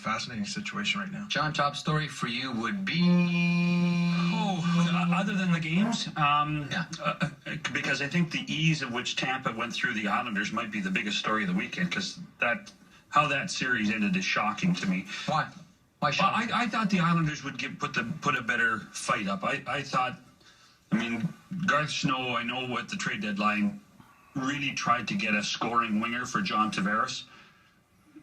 fascinating situation right now. John, top story for you would be... Other than the games, because I think the ease of which Tampa went through the Islanders might be the biggest story of the weekend, because how that series ended is shocking to me. Why? Why shocking? I thought the Islanders would put a better fight up. I thought, Garth Snow, I know at the trade deadline, really tried to get a scoring winger for John Tavares.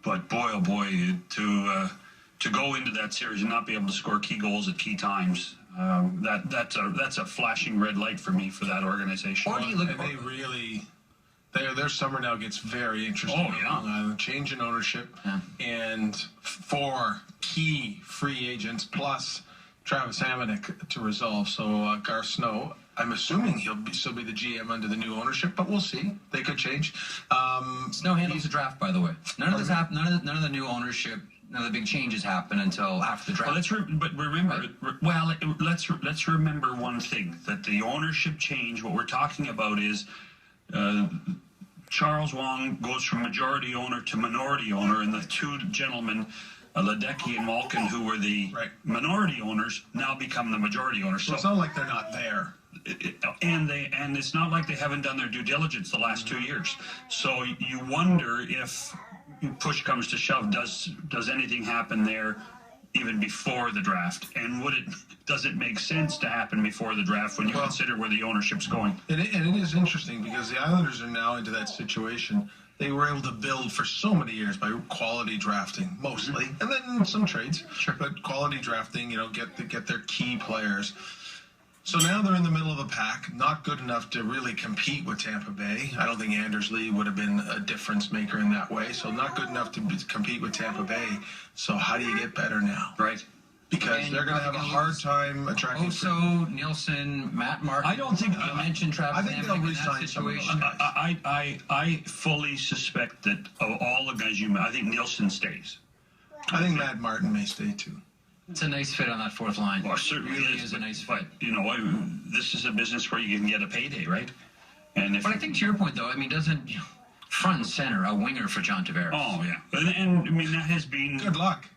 But boy, oh boy, to go into that series and not be able to score key goals at key times, that's a flashing red light for me for that organization. Or do you look they really, their summer now gets very interesting. Oh yeah, change in ownership, and 4 key free agents plus Travis Hamonic to resolve. So Garth Snow, I'm assuming he'll still be the GM under the new ownership, but we'll see. They could change. Snow handles the draft, by the way. None of this happened. None of the new ownership. None of the big changes happen until after the draft. Let's remember one thing: that the ownership change. What we're talking about is Charles Wang goes from majority owner to minority owner, and the two gentlemen, Ledecky and Malkin, who were the minority owners, now become the majority owners. So it's not like they're not there. And it's not like they haven't done their due diligence the last 2 years. So you wonder if push comes to shove, does anything happen there even before the draft? And does it make sense to happen before the draft when you consider where the ownership's going? And it is interesting because the Islanders are now into that situation. They were able to build for so many years by quality drafting, mostly, and then some trades. Sure. But quality drafting, get their key players. So now they're in the middle of the pack, not good enough to really compete with Tampa Bay. I don't think Anders Lee would have been a difference maker in that way. So not good enough to compete with Tampa Bay. So how do you get better now? Right. Because they're going to have a hard time attracting. Also, Nielsen, Matt Martin. I don't think you mentioned Travis. I think they'll resign some of those guys. I fully suspect that of all the guys I think Nielsen stays. I think Matt Martin may stay too. It's a nice fit on that fourth line. Well, it certainly really is a nice fit. But, this is a business where you can get a payday, right? And but I think to your point, though, doesn't front and center a winger for John Tavares? Oh, yeah. And that has been... Good luck.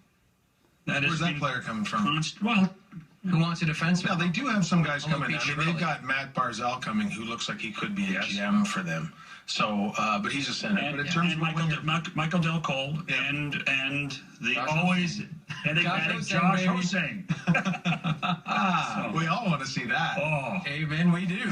Where's that player coming from? Who wants a defenseman? Yeah, they do have some guys coming. They've got Matt Barzal coming, who looks like he could be a gem for them. So, but he's a center. But in terms of Michael Del Cole and the always enigmatic Josh Ho-Sang. We all want to see that. Oh, amen, we do.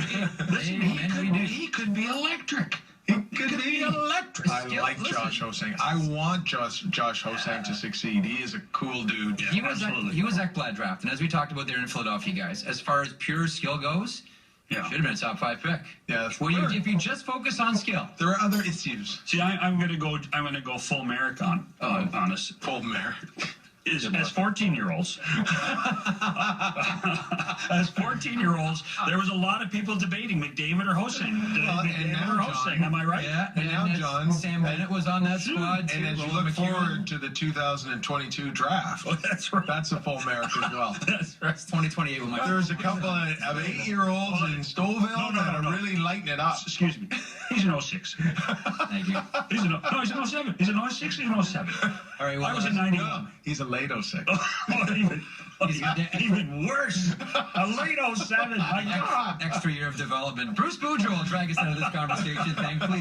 Listen, he could be electric. He could be electric. I like Josh Ho-Sang. I want Josh Ho-Sang to succeed. He is a cool dude. He was Ekblad draft, and as we talked about there in Philadelphia, guys, as far as pure skill goes, should have been a top 5 pick. Yeah, if you just focus on skill, there are other issues. See, I'm gonna go full Merrick on us. Full Merrick. As 14-year-olds, there was a lot of people debating McDavid or Ho-Sang. Am I right? Yeah, and now John, Sam Bennett was on that squad too. And as you look forward to the 2022 draft, that's right. That's a full Merrick as well. That's right. 2028 with my. There's a couple of 8-year-olds in Stouffville that are really lighting it up. Excuse me. He's an 06. Thank you. He's an 07. He's an 06. He's an 07. All right. Well, I was in 91. He's a late 06. Even worse. A late 07. My God. Extra year of development. Bruce Boudreau will drag us out of this conversation, thankfully.